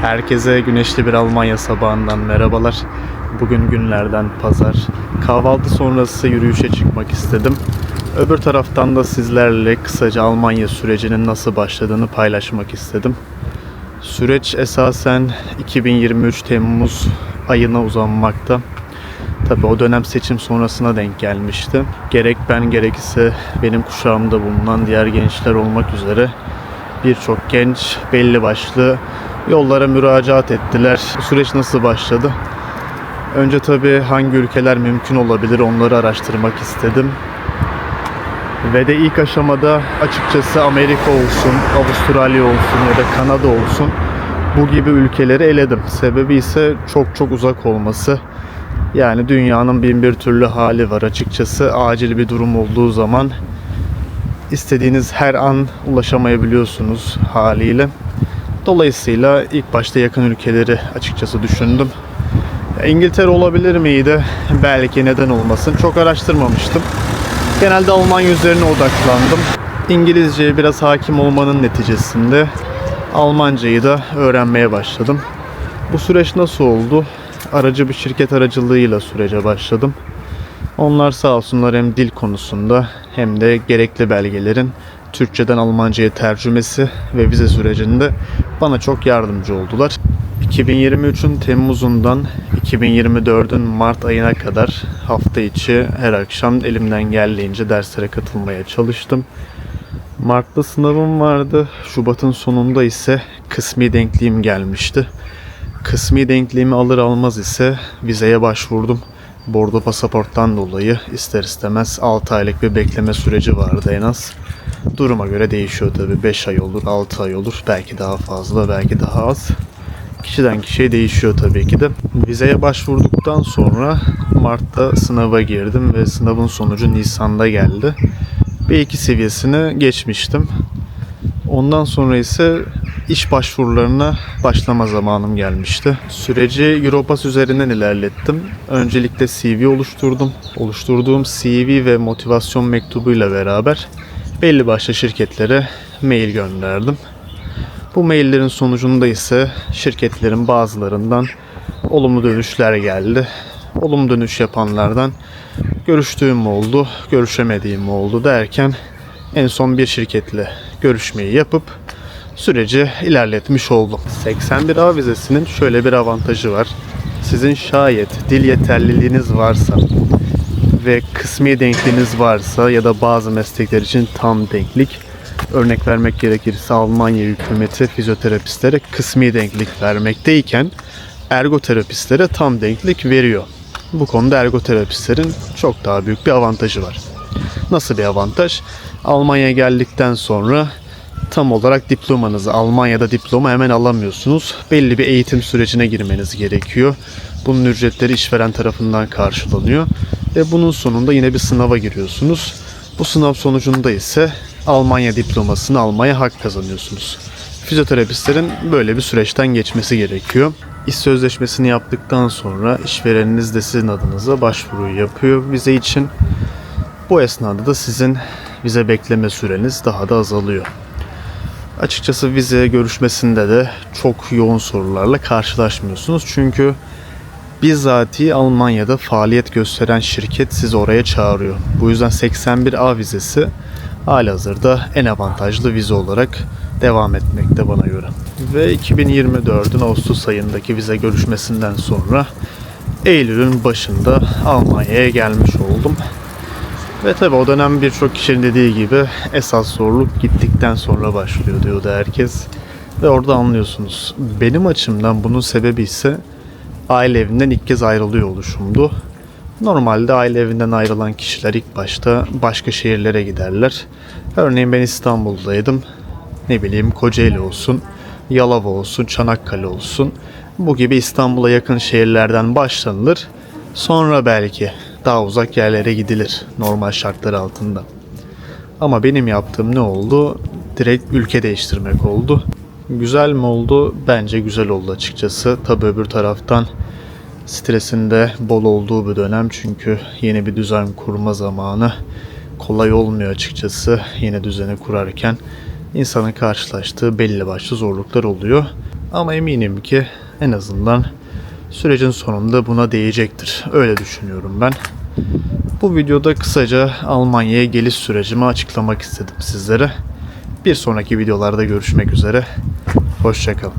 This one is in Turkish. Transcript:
Herkese güneşli bir Almanya sabahından merhabalar. Bugün günlerden pazar. Kahvaltı sonrası yürüyüşe çıkmak istedim. Öbür taraftan da sizlerle kısaca Almanya sürecinin nasıl başladığını paylaşmak istedim. Süreç esasen 2023 Temmuz ayına uzanmakta. Tabii o dönem seçim sonrasına denk gelmişti. Gerek ben gerekse benim kuşağımda bulunan diğer gençler olmak üzere birçok genç belli başlı yollara müracaat ettiler. Bu süreç nasıl başladı? Önce tabii hangi ülkeler mümkün olabilir onları araştırmak istedim. Ve de ilk aşamada açıkçası Amerika olsun, Avustralya olsun ya da Kanada olsun bu gibi ülkeleri eledim. Sebebi ise çok uzak olması. Yani dünyanın bin bir türlü hali var açıkçası. Acil bir durum olduğu zaman istediğiniz her an ulaşamayabiliyorsunuz haliyle. Dolayısıyla ilk başta yakın ülkeleri açıkçası düşündüm. İngiltere olabilir miydi? Belki, neden olmasın. Çok araştırmamıştım. Genelde Almanya üzerine odaklandım. İngilizceye biraz hakim olmanın neticesinde Almancayı da öğrenmeye başladım. Bu süreç nasıl oldu? Aracı bir şirket aracılığıyla sürece başladım. Onlar sağ olsunlar hem dil konusunda hem de gerekli belgelerin Türkçeden Almanca'ya tercümesi ve vize sürecinde bana çok yardımcı oldular. 2023'ün Temmuz'undan 2024'ün Mart ayına kadar hafta içi her akşam elimden geldiğince derslere katılmaya çalıştım. Mart'ta sınavım vardı. Şubat'ın sonunda ise kısmi denkliğim gelmişti. Kısmi denkliğimi alır almaz ise vizeye başvurdum. Bordo pasaporttan dolayı ister istemez 6 aylık bir bekleme süreci vardı en az. Duruma göre değişiyor tabii. 5 ay olur, 6 ay olur. Belki daha fazla, belki daha az. Kişiden kişiye değişiyor tabii ki de. Vizeye başvurduktan sonra Mart'ta sınava girdim ve sınavın sonucu Nisan'da geldi. B2 seviyesini geçmiştim. Ondan sonra ise iş başvurularına başlama zamanım gelmişti. Süreci Europass üzerinden ilerlettim. Öncelikle CV oluşturdum. Oluşturduğum CV ve motivasyon mektubuyla beraber belli başlı şirketlere mail gönderdim. Bu maillerin sonucunda ise şirketlerin bazılarından olumlu dönüşler geldi. Olumlu dönüş yapanlardan görüştüğüm oldu, görüşemediğim oldu derken en son bir şirketle görüşmeyi yapıp süreci ilerletmiş oldum. 81A vizesinin şöyle bir avantajı var. Sizin şayet dil yeterliliğiniz varsa ve kısmi denkliğiniz varsa ya da bazı meslekler için tam denklik, örnek vermek gerekirse Almanya hükümeti fizyoterapistlere kısmi denklik vermekteyken ergoterapistlere tam denklik veriyor. Bu konuda ergoterapistlerin çok daha büyük bir avantajı var. Nasıl bir avantaj? Almanya'ya geldikten sonra tam olarak diplomanızı, Almanya'da diploma hemen alamıyorsunuz. Belli bir eğitim sürecine girmeniz gerekiyor. Bunun ücretleri işveren tarafından karşılanıyor. Ve bunun sonunda yine bir sınava giriyorsunuz. Bu sınav sonucunda ise Almanya diplomasını almaya hak kazanıyorsunuz. Fizyoterapistlerin böyle bir süreçten geçmesi gerekiyor. İş sözleşmesini yaptıktan sonra işvereniniz de sizin adınıza başvuruyu yapıyor vize için. Bu esnada da sizin vize bekleme süreniz daha da azalıyor. Açıkçası vize görüşmesinde de çok yoğun sorularla karşılaşmıyorsunuz. Çünkü bizzati Almanya'da faaliyet gösteren şirket sizi oraya çağırıyor. Bu yüzden 81A vizesi halihazırda en avantajlı vize olarak devam etmekte bana göre. Ve 2024'ün Ağustos ayındaki vize görüşmesinden sonra Eylül'ün başında Almanya'ya gelmiş oldum. Ve tabi o dönem birçok kişinin dediği gibi esas zorluk gittikten sonra başlıyor diyordu herkes. Ve orada anlıyorsunuz. Benim açımdan bunun sebebi ise aile evinden ilk kez ayrılıyor oluşumdu. Normalde aile evinden ayrılan kişiler ilk başta başka şehirlere giderler. Örneğin ben İstanbul'daydım. Ne bileyim Kocaeli olsun, Yalova olsun, Çanakkale olsun. Bu gibi İstanbul'a yakın şehirlerden başlanılır. Sonra belki daha uzak yerlere gidilir normal şartlar altında. Ama benim yaptığım ne oldu? Direkt ülke değiştirmek oldu. Güzel mi oldu? Bence güzel oldu açıkçası. Tabii öbür taraftan stresinde bol olduğu bir dönem çünkü yeni bir düzen kurma zamanı. Kolay olmuyor açıkçası yeni düzeni kurarken. İnsanın karşılaştığı belli başlı zorluklar oluyor. Ama eminim ki en azından sürecin sonunda buna değecektir. Öyle düşünüyorum ben. Bu videoda kısaca Almanya'ya geliş sürecimi açıklamak istedim sizlere. Bir sonraki videolarda görüşmek üzere. Hoşça kalın.